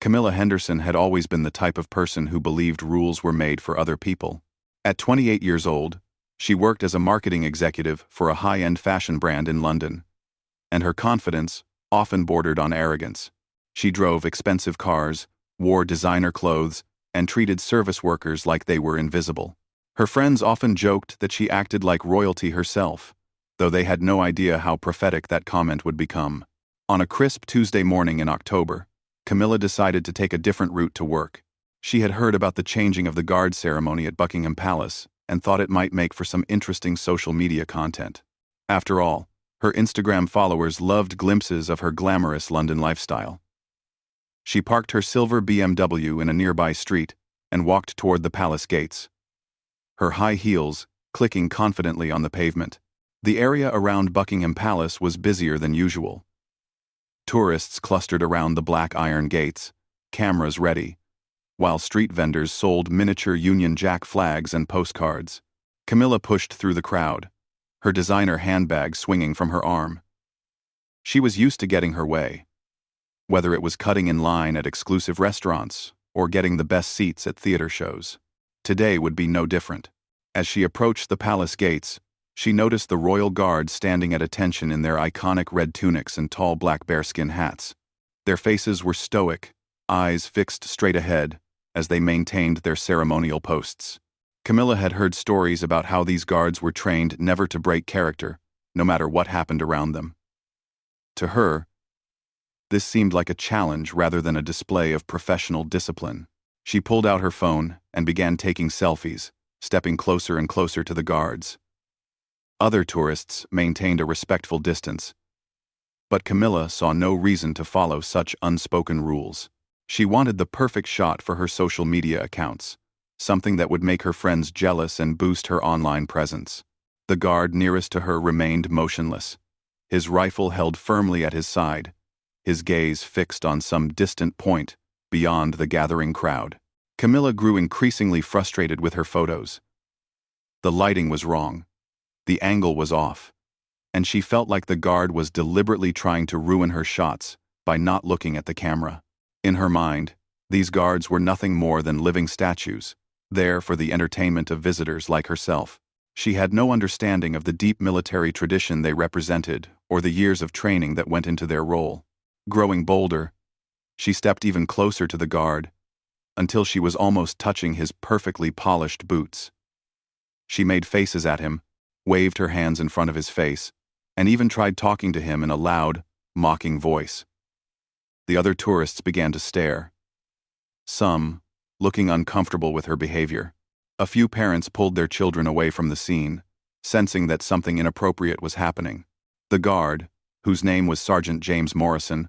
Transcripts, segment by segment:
Camilla Henderson had always been the type of person who believed rules were made for other people. At 28 years old, she worked as a marketing executive for a high-end fashion brand in London, and her confidence often bordered on arrogance. She drove expensive cars, wore designer clothes, and treated service workers like they were invisible. Her friends often joked that she acted like royalty herself, though they had no idea how prophetic that comment would become. On a crisp Tuesday morning in October, Camilla decided to take a different route to work. She had heard about the changing of the guard ceremony at Buckingham Palace and thought it might make for some interesting social media content. After all, her Instagram followers loved glimpses of her glamorous London lifestyle. She parked her silver BMW in a nearby street and walked toward the palace gates, her high heels clicking confidently on the pavement. The area around Buckingham Palace was busier than usual. Tourists clustered around the black iron gates, cameras ready, while street vendors sold miniature Union Jack flags and postcards. Camilla pushed through the crowd, her designer handbag swinging from her arm. She was used to getting her way, whether it was cutting in line at exclusive restaurants or getting the best seats at theater shows. Today would be no different. As she approached the palace gates, she noticed the royal guard standing at attention in their iconic red tunics and tall black bearskin hats. Their faces were stoic, eyes fixed straight ahead, as they maintained their ceremonial posts. Camilla had heard stories about how these guards were trained never to break character, no matter what happened around them. To her, this seemed like a challenge rather than a display of professional discipline. She pulled out her phone and began taking selfies, stepping closer and closer to the guards. Other tourists maintained a respectful distance, but Camilla saw no reason to follow such unspoken rules. She wanted the perfect shot for her social media accounts, something that would make her friends jealous and boost her online presence. The guard nearest to her remained motionless, his rifle held firmly at his side, his gaze fixed on some distant point beyond the gathering crowd. Camilla grew increasingly frustrated with her photos. The lighting was wrong. The angle was off, and she felt like the guard was deliberately trying to ruin her shots by not looking at the camera. In her mind, these guards were nothing more than living statues, there for the entertainment of visitors like herself. She had no understanding of the deep military tradition they represented or the years of training that went into their role. Growing bolder, she stepped even closer to the guard, until she was almost touching his perfectly polished boots. She made faces at him, waved her hands in front of his face, and even tried talking to him in a loud, mocking voice. The other tourists began to stare, some looking uncomfortable with her behavior. A few parents pulled their children away from the scene, sensing that something inappropriate was happening. The guard, whose name was Sergeant James Morrison,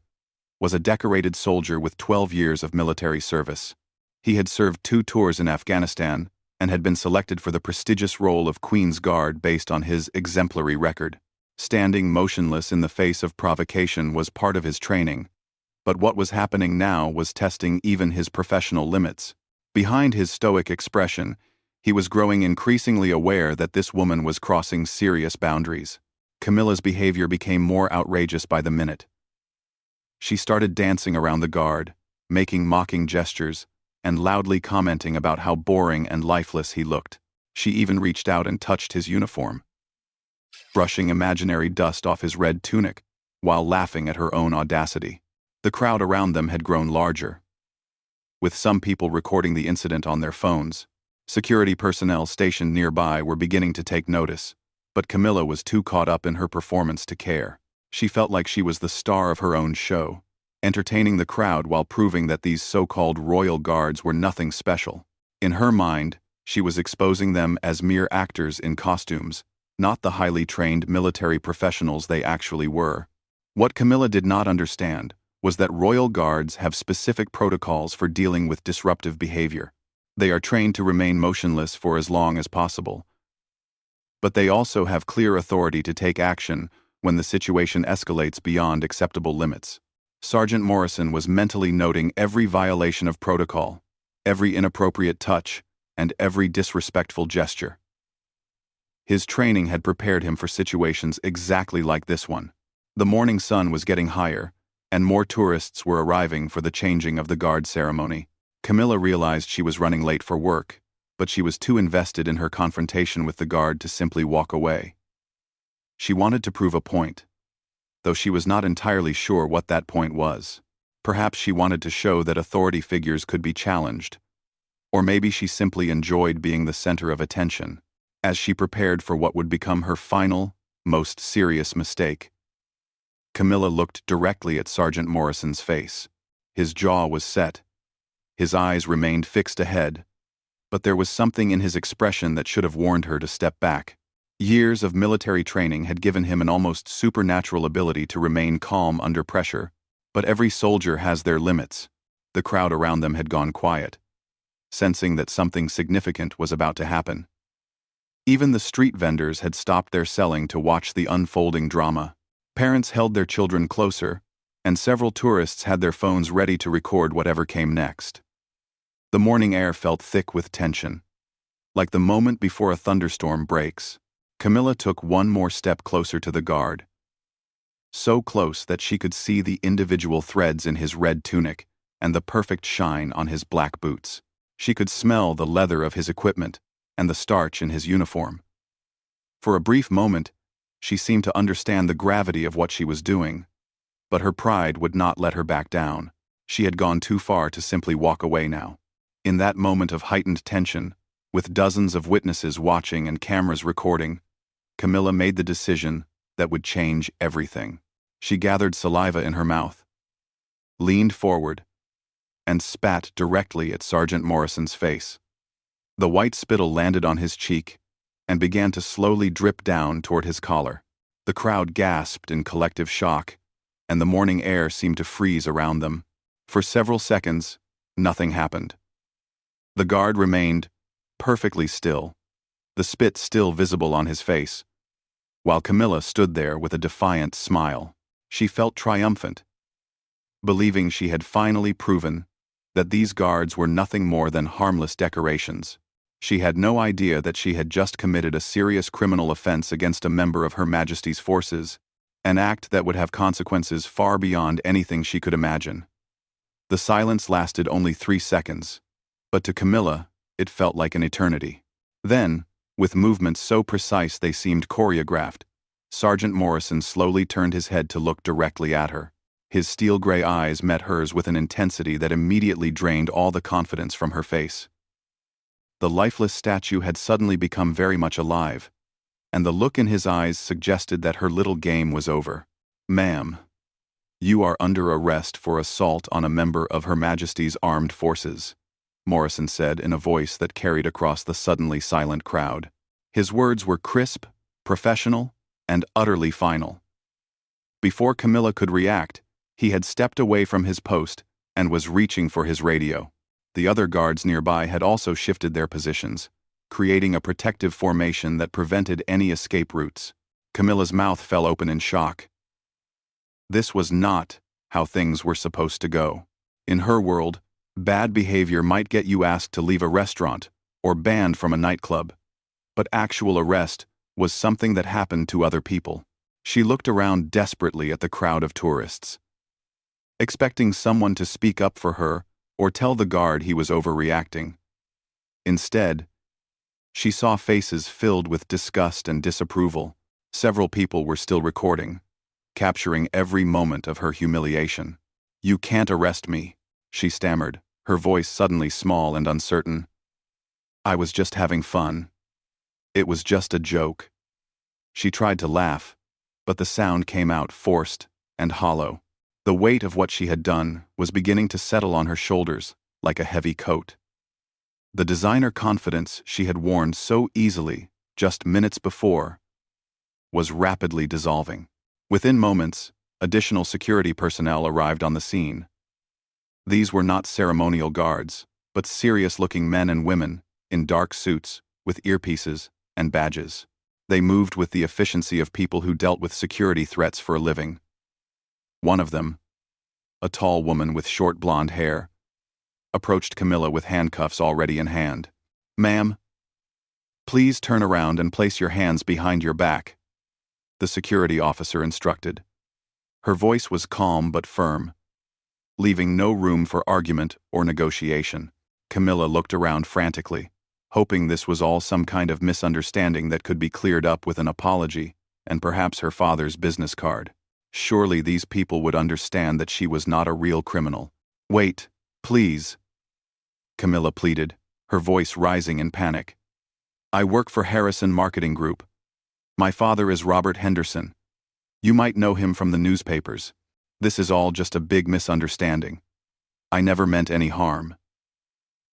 was a decorated soldier with 12 years of military service. He had served 2 tours in Afghanistan and had been selected for the prestigious role of Queen's Guard based on his exemplary record. Standing motionless in the face of provocation was part of his training, but what was happening now was testing even his professional limits. Behind his stoic expression, he was growing increasingly aware that this woman was crossing serious boundaries. Camilla's behavior became more outrageous by the minute. She started dancing around the guard, making mocking gestures, and loudly commenting about how boring and lifeless he looked. She even reached out and touched his uniform, brushing imaginary dust off his red tunic, while laughing at her own audacity. The crowd around them had grown larger, with some people recording the incident on their phones. Security personnel stationed nearby were beginning to take notice, but Camilla was too caught up in her performance to care. She felt like she was the star of her own show, entertaining the crowd while proving that these so-called royal guards were nothing special. In her mind, she was exposing them as mere actors in costumes, not the highly trained military professionals they actually were. What Camilla did not understand was that royal guards have specific protocols for dealing with disruptive behavior. They are trained to remain motionless for as long as possible, but they also have clear authority to take action when the situation escalates beyond acceptable limits. Sergeant Morrison was mentally noting every violation of protocol, every inappropriate touch, and every disrespectful gesture. His training had prepared him for situations exactly like this one. The morning sun was getting higher, and more tourists were arriving for the changing of the guard ceremony. Camilla realized she was running late for work, but she was too invested in her confrontation with the guard to simply walk away. She wanted to prove a point, though she was not entirely sure what that point was. Perhaps she wanted to show that authority figures could be challenged, or maybe she simply enjoyed being the center of attention. As she prepared for what would become her final, most serious mistake, Camilla looked directly at Sergeant Morrison's face. His jaw was set. His eyes remained fixed ahead, but there was something in his expression that should have warned her to step back. Years of military training had given him an almost supernatural ability to remain calm under pressure, but every soldier has their limits. The crowd around them had gone quiet, sensing that something significant was about to happen. Even the street vendors had stopped their selling to watch the unfolding drama. Parents held their children closer, and several tourists had their phones ready to record whatever came next. The morning air felt thick with tension. Like the moment before a thunderstorm breaks, Camilla took one more step closer to the guard. So close that she could see the individual threads in his red tunic and the perfect shine on his black boots. She could smell the leather of his equipment and the starch in his uniform. For a brief moment, she seemed to understand the gravity of what she was doing, but her pride would not let her back down. She had gone too far to simply walk away now. In that moment of heightened tension, with dozens of witnesses watching and cameras recording, Camilla made the decision that would change everything. She gathered saliva in her mouth, leaned forward, and spat directly at Sergeant Morrison's face. The white spittle landed on his cheek and began to slowly drip down toward his collar. The crowd gasped in collective shock, and the morning air seemed to freeze around them. For several seconds, nothing happened. The guard remained perfectly still, the spit still visible on his face, while Camilla stood there with a defiant smile. She felt triumphant, believing she had finally proven that these guards were nothing more than harmless decorations. She had no idea that she had just committed a serious criminal offense against a member of Her Majesty's forces, an act that would have consequences far beyond anything she could imagine. The silence lasted only 3 seconds, but to Camilla, it felt like an eternity. Then, with movements so precise they seemed choreographed, Sergeant Morrison slowly turned his head to look directly at her. His steel-gray eyes met hers with an intensity that immediately drained all the confidence from her face. The lifeless statue had suddenly become very much alive, and the look in his eyes suggested that her little game was over. "Ma'am, you are under arrest for assault on a member of Her Majesty's Armed Forces," Morrison said in a voice that carried across the suddenly silent crowd. His words were crisp, professional, and utterly final. Before Camilla could react, he had stepped away from his post and was reaching for his radio. The other guards nearby had also shifted their positions, creating a protective formation that prevented any escape routes. Camilla's mouth fell open in shock. This was not how things were supposed to go. In her world, bad behavior might get you asked to leave a restaurant or banned from a nightclub, but actual arrest was something that happened to other people. She looked around desperately at the crowd of tourists, expecting someone to speak up for her or tell the guard he was overreacting. Instead, she saw faces filled with disgust and disapproval. Several people were still recording, capturing every moment of her humiliation. "You can't arrest me," she stammered, her voice suddenly small and uncertain. "I was just having fun. It was just a joke." She tried to laugh, but the sound came out forced and hollow. The weight of what she had done was beginning to settle on her shoulders like a heavy coat. The designer confidence she had worn so easily just minutes before was rapidly dissolving. Within moments, additional security personnel arrived on the scene. These were not ceremonial guards, but serious-looking men and women in dark suits with earpieces and badges. They moved with the efficiency of people who dealt with security threats for a living. One of them, a tall woman with short blonde hair, approached Camilla with handcuffs already in hand. "Ma'am, please turn around and place your hands behind your back," the security officer instructed. Her voice was calm but firm, leaving no room for argument or negotiation. Camilla looked around frantically, hoping this was all some kind of misunderstanding that could be cleared up with an apology and perhaps her father's business card. Surely these people would understand that she was not a real criminal. "Wait, please," Camilla pleaded, her voice rising in panic. "I work for Harrison Marketing Group. My father is Robert Henderson. You might know him from the newspapers. This is all just a big misunderstanding. I never meant any harm."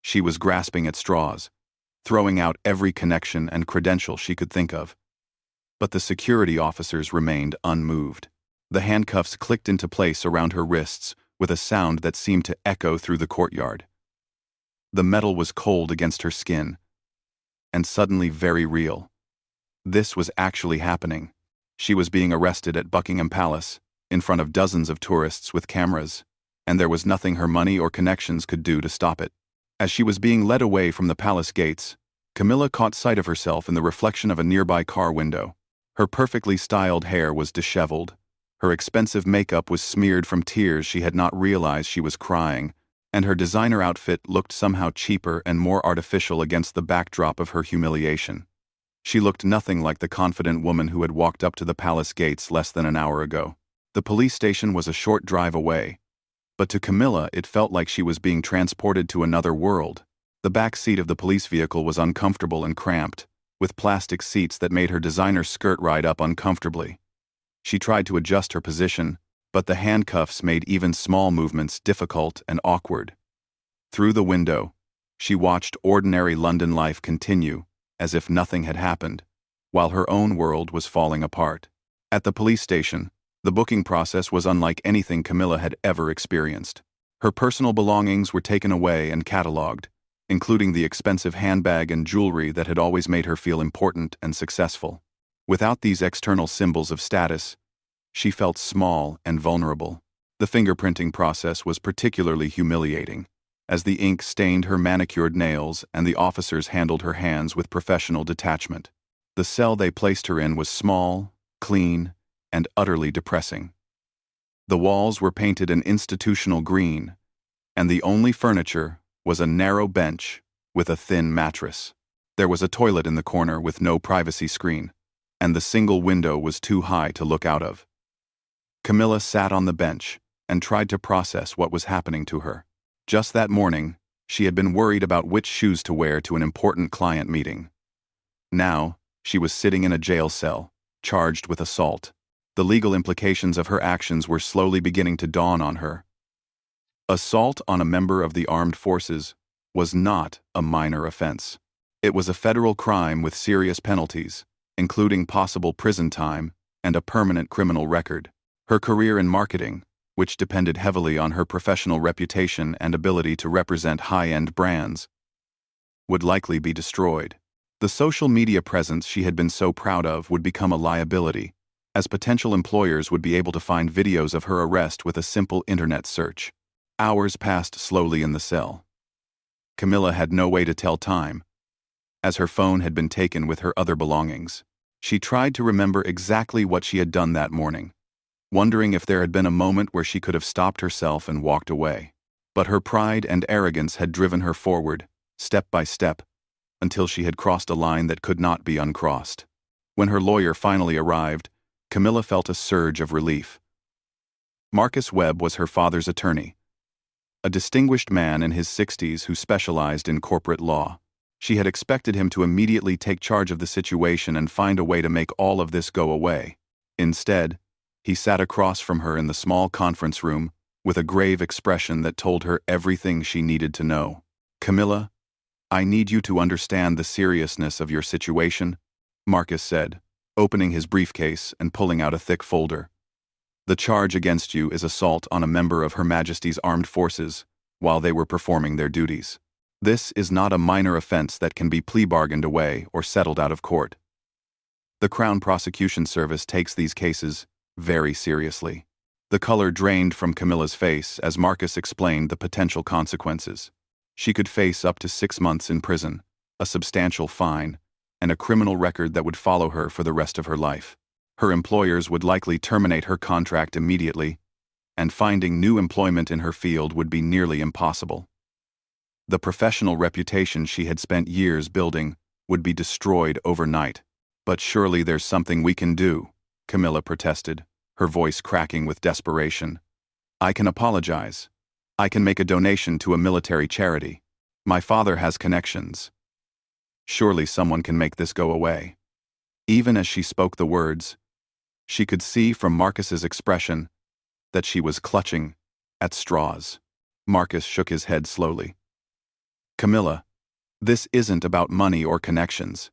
She was grasping at straws, throwing out every connection and credential she could think of. But the security officers remained unmoved. The handcuffs clicked into place around her wrists with a sound that seemed to echo through the courtyard. The metal was cold against her skin, and suddenly very real. This was actually happening. She was being arrested at Buckingham Palace, in front of dozens of tourists with cameras, and there was nothing her money or connections could do to stop it. As she was being led away from the palace gates, Camilla caught sight of herself in the reflection of a nearby car window. Her perfectly styled hair was disheveled, her expensive makeup was smeared from tears she had not realized she was crying, and her designer outfit looked somehow cheaper and more artificial against the backdrop of her humiliation. She looked nothing like the confident woman who had walked up to the palace gates less than an hour ago. The police station was a short drive away, but to Camilla it felt like she was being transported to another world. The back seat of the police vehicle was uncomfortable and cramped, with plastic seats that made her designer skirt ride up uncomfortably. She tried to adjust her position, but the handcuffs made even small movements difficult and awkward. Through the window, she watched ordinary London life continue, as if nothing had happened, while her own world was falling apart. At the police station, the booking process was unlike anything Camilla had ever experienced. Her personal belongings were taken away and catalogued, including the expensive handbag and jewelry that had always made her feel important and successful. Without these external symbols of status, she felt small and vulnerable. The fingerprinting process was particularly humiliating, as the ink stained her manicured nails and the officers handled her hands with professional detachment. The cell they placed her in was small, clean, and utterly depressing. The walls were painted an institutional green, and the only furniture was a narrow bench with a thin mattress. There was a toilet in the corner with no privacy screen, and the single window was too high to look out of. Camilla sat on the bench and tried to process what was happening to her. Just that morning, she had been worried about which shoes to wear to an important client meeting. Now, she was sitting in a jail cell, charged with assault. The legal implications of her actions were slowly beginning to dawn on her. Assault on a member of the armed forces was not a minor offense. It was a federal crime with serious penalties, including possible prison time and a permanent criminal record. Her career in marketing, which depended heavily on her professional reputation and ability to represent high-end brands, would likely be destroyed. The social media presence she had been so proud of would become a liability, as potential employers would be able to find videos of her arrest with a simple internet search. Hours passed slowly in the cell. Camilla had no way to tell time, as her phone had been taken with her other belongings. She tried to remember exactly what she had done that morning, wondering if there had been a moment where she could have stopped herself and walked away. But her pride and arrogance had driven her forward, step by step, until she had crossed a line that could not be uncrossed. When her lawyer finally arrived, Camilla felt a surge of relief. Marcus Webb was her father's attorney, a distinguished man in his 60s who specialized in corporate law. She had expected him to immediately take charge of the situation and find a way to make all of this go away. Instead, he sat across from her in the small conference room with a grave expression that told her everything she needed to know. "Camilla, I need you to understand the seriousness of your situation," Marcus said, opening his briefcase and pulling out a thick folder. "The charge against you is assault on a member of Her Majesty's Armed Forces while they were performing their duties. This is not a minor offense that can be plea bargained away or settled out of court. The Crown Prosecution Service takes these cases very seriously." The color drained from Camilla's face as Marcus explained the potential consequences. She could face up to 6 months in prison, a substantial fine, and a criminal record that would follow her for the rest of her life. Her employers would likely terminate her contract immediately, and finding new employment in her field would be nearly impossible. The professional reputation she had spent years building would be destroyed overnight. "But surely there's something we can do," Camilla protested, her voice cracking with desperation. "I can apologize. I can make a donation to a military charity. My father has connections. Surely someone can make this go away." Even as she spoke the words, she could see from Marcus's expression that she was clutching at straws. Marcus shook his head slowly. "Camilla, this isn't about money or connections.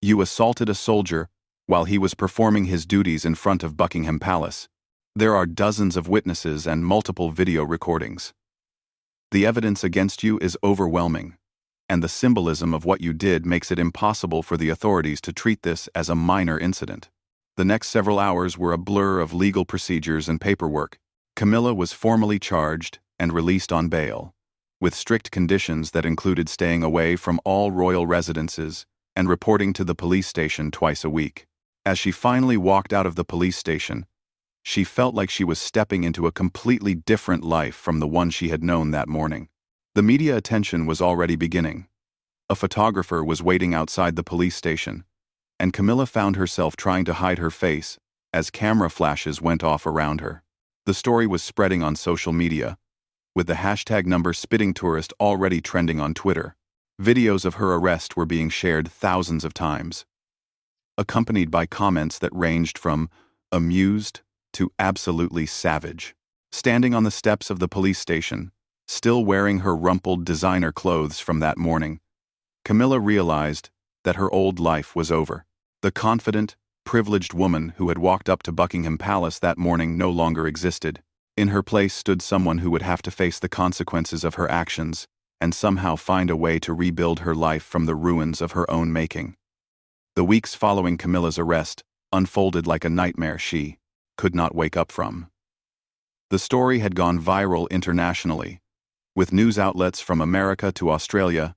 You assaulted a soldier while he was performing his duties in front of Buckingham Palace. There are dozens of witnesses and multiple video recordings. The evidence against you is overwhelming, and the symbolism of what you did makes it impossible for the authorities to treat this as a minor incident." The next several hours were a blur of legal procedures and paperwork. Camilla was formally charged and released on bail, with strict conditions that included staying away from all royal residences and reporting to the police station twice a week. As she finally walked out of the police station, she felt like she was stepping into a completely different life from the one she had known that morning. The media attention was already beginning. A photographer was waiting outside the police station, and Camilla found herself trying to hide her face as camera flashes went off around her. The story was spreading on social media, with the hashtag #SpittingTourist already trending on Twitter. Videos of her arrest were being shared thousands of times, accompanied by comments that ranged from amused to absolutely savage. Standing on the steps of the police station, still wearing her rumpled designer clothes from that morning, Camilla realized that her old life was over. The confident, privileged woman who had walked up to Buckingham Palace that morning no longer existed. In her place stood someone who would have to face the consequences of her actions and somehow find a way to rebuild her life from the ruins of her own making. The weeks following Camilla's arrest unfolded like a nightmare she could not wake up from. The story had gone viral internationally, with news outlets from America to Australia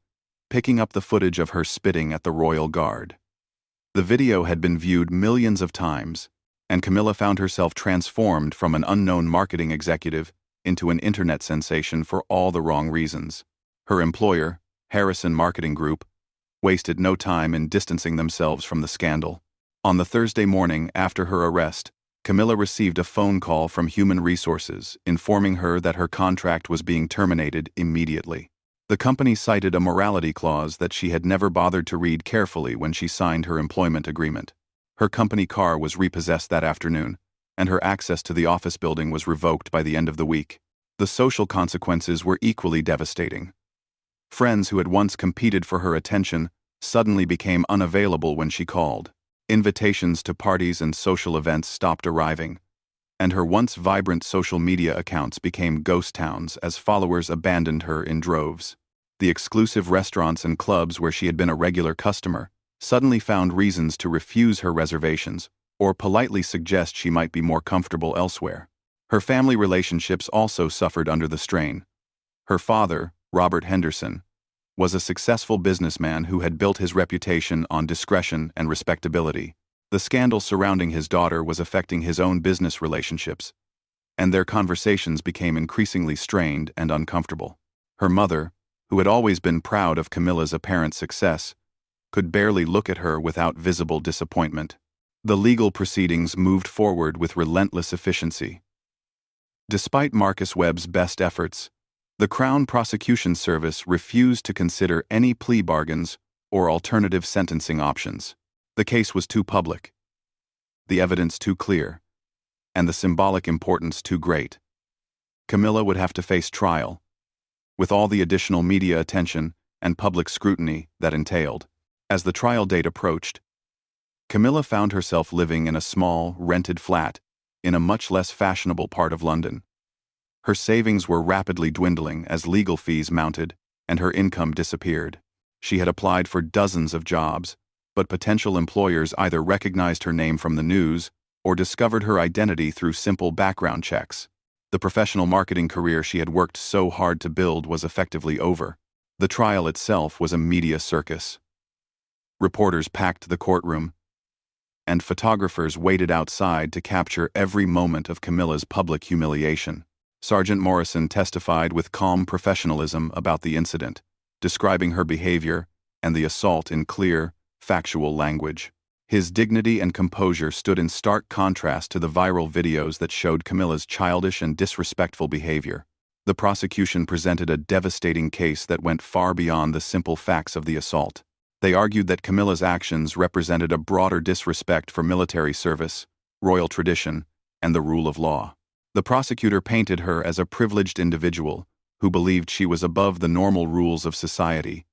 picking up the footage of her spitting at the royal guard. The video had been viewed millions of times, and Camilla found herself transformed from an unknown marketing executive into an internet sensation for all the wrong reasons. Her employer, Harrison Marketing Group, wasted no time in distancing themselves from the scandal. On the Thursday morning after her arrest, Camilla received a phone call from Human Resources informing her that her contract was being terminated immediately. The company cited a morality clause that she had never bothered to read carefully when she signed her employment agreement. Her company car was repossessed that afternoon, and her access to the office building was revoked by the end of the week. The social consequences were equally devastating. Friends who had once competed for her attention suddenly became unavailable when she called. Invitations to parties and social events stopped arriving, and her once vibrant social media accounts became ghost towns as followers abandoned her in droves. The exclusive restaurants and clubs where she had been a regular customer suddenly found reasons to refuse her reservations or politely suggest she might be more comfortable elsewhere. Her family relationships also suffered under the strain. Her father, Robert Henderson, was a successful businessman who had built his reputation on discretion and respectability. The scandal surrounding his daughter was affecting his own business relationships, and their conversations became increasingly strained and uncomfortable. Her mother, who had always been proud of Camilla's apparent success, could barely look at her without visible disappointment. The legal proceedings moved forward with relentless efficiency. Despite Marcus Webb's best efforts, the Crown Prosecution Service refused to consider any plea bargains or alternative sentencing options. The case was too public, the evidence too clear, and the symbolic importance too great. Camilla would have to face trial, with all the additional media attention and public scrutiny that entailed. As the trial date approached, Camilla found herself living in a small, rented flat in a much less fashionable part of London. Her savings were rapidly dwindling as legal fees mounted and her income disappeared. She had applied for dozens of jobs, but potential employers either recognized her name from the news or discovered her identity through simple background checks. The professional marketing career she had worked so hard to build was effectively over. The trial itself was a media circus. Reporters packed the courtroom, and photographers waited outside to capture every moment of Camilla's public humiliation. Sergeant Morrison testified with calm professionalism about the incident, describing her behavior and the assault in clear, factual language. His dignity and composure stood in stark contrast to the viral videos that showed Camilla's childish and disrespectful behavior. The prosecution presented a devastating case that went far beyond the simple facts of the assault. They argued that Camilla's actions represented a broader disrespect for military service, royal tradition, and the rule of law. The prosecutor painted her as a privileged individual who believed she was above the normal rules of society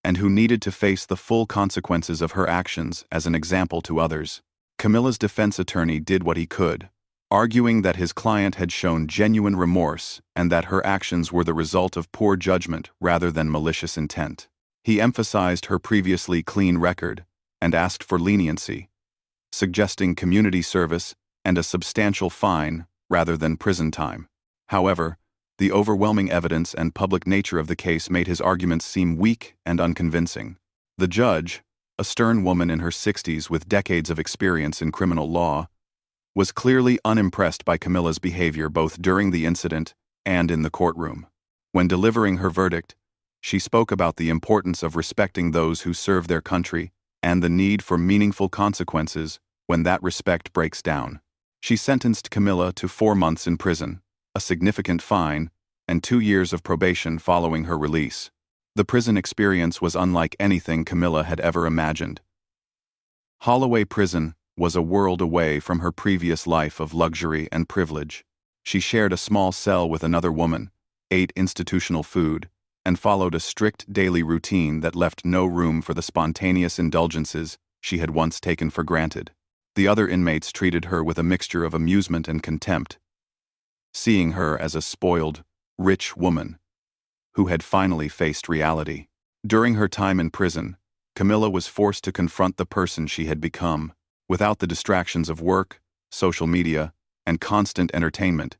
and who needed to face the full consequences of her actions as an example to others. Camilla's defense attorney did what he could, arguing that his client had shown genuine remorse and that her actions were the result of poor judgment rather than malicious intent. He emphasized her previously clean record and asked for leniency, suggesting community service and a substantial fine rather than prison time. However, the overwhelming evidence and public nature of the case made his arguments seem weak and unconvincing. The judge, a stern woman in her 60s with decades of experience in criminal law, was clearly unimpressed by Camilla's behavior both during the incident and in the courtroom. When delivering her verdict, she spoke about the importance of respecting those who serve their country and the need for meaningful consequences when that respect breaks down. She sentenced Camilla to 4 months in prison, a significant fine, and 2 years of probation following her release. The prison experience was unlike anything Camilla had ever imagined. Holloway Prison was a world away from her previous life of luxury and privilege. She shared a small cell with another woman, ate institutional food, and followed a strict daily routine that left no room for the spontaneous indulgences she had once taken for granted. The other inmates treated her with a mixture of amusement and contempt, seeing her as a spoiled, rich woman who had finally faced reality. During her time in prison, Camilla was forced to confront the person she had become. Without the distractions of work, social media, and constant entertainment,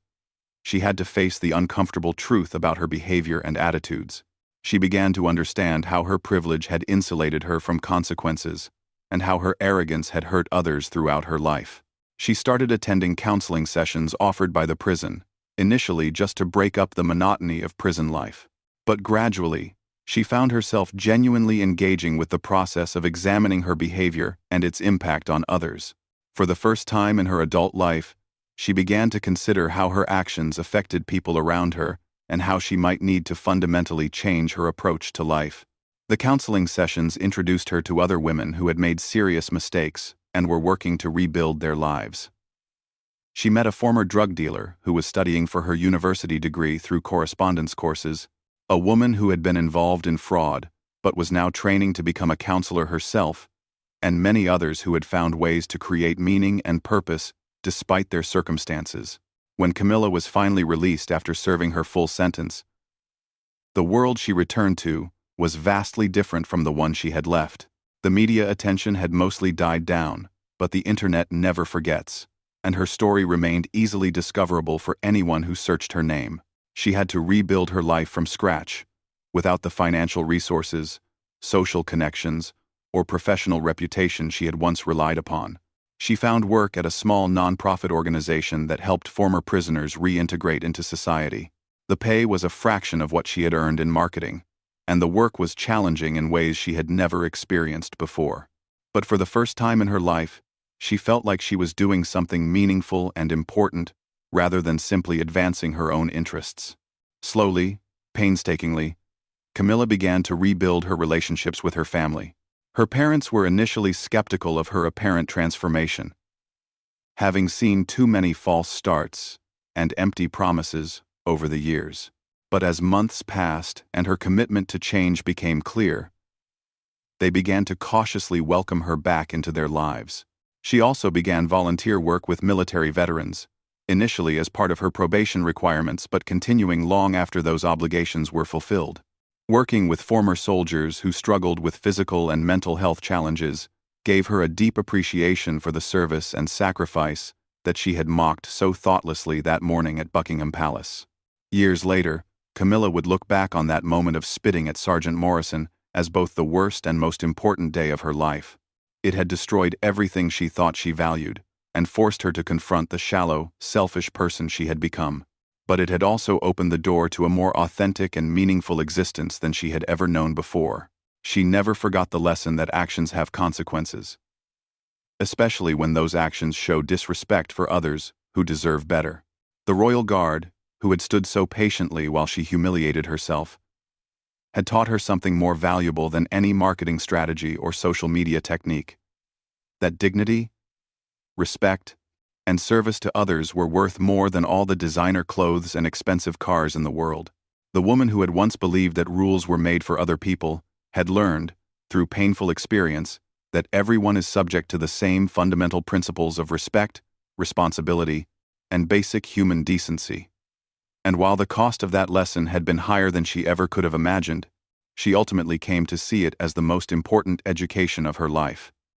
she had to face the uncomfortable truth about her behavior and attitudes. She began to understand how her privilege had insulated her from consequences and how her arrogance had hurt others throughout her life. She started attending counseling sessions offered by the prison, initially just to break up the monotony of prison life. But gradually, she found herself genuinely engaging with the process of examining her behavior and its impact on others. For the first time in her adult life, she began to consider how her actions affected people around her and how she might need to fundamentally change her approach to life. The counseling sessions introduced her to other women who had made serious mistakes and were working to rebuild their lives. She met a former drug dealer who was studying for her university degree through correspondence courses, a woman who had been involved in fraud but was now training to become a counselor herself, and many others who had found ways to create meaning and purpose despite their circumstances. When Camilla was finally released after serving her full sentence, the world she returned to was vastly different from the one she had left. The media attention had mostly died down, but the internet never forgets, and her story remained easily discoverable for anyone who searched her name. She had to rebuild her life from scratch, without the financial resources, social connections, or professional reputation she had once relied upon. She found work at a small nonprofit organization that helped former prisoners reintegrate into society. The pay was a fraction of what she had earned in marketing, and the work was challenging in ways she had never experienced before. But for the first time in her life, she felt like she was doing something meaningful and important rather than simply advancing her own interests. Slowly, painstakingly, Camilla began to rebuild her relationships with her family. Her parents were initially skeptical of her apparent transformation, having seen too many false starts and empty promises over the years. But as months passed and her commitment to change became clear, they began to cautiously welcome her back into their lives. She also began volunteer work with military veterans, initially as part of her probation requirements but continuing long after those obligations were fulfilled. Working with former soldiers who struggled with physical and mental health challenges gave her a deep appreciation for the service and sacrifice that she had mocked so thoughtlessly that morning at Buckingham Palace. Years later, Camilla would look back on that moment of spitting at Sergeant Morrison as both the worst and most important day of her life. It had destroyed everything she thought she valued, and forced her to confront the shallow, selfish person she had become. But it had also opened the door to a more authentic and meaningful existence than she had ever known before. She never forgot the lesson that actions have consequences, especially when those actions show disrespect for others who deserve better. The royal guard, who had stood so patiently while she humiliated herself, had taught her something more valuable than any marketing strategy or social media technique: that dignity, respect, and service to others were worth more than all the designer clothes and expensive cars in the world. The woman who had once believed that rules were made for other people had learned, through painful experience, that everyone is subject to the same fundamental principles of respect, responsibility, and basic human decency. And while the cost of that lesson had been higher than she ever could have imagined, she ultimately came to see it as the most important education of her life.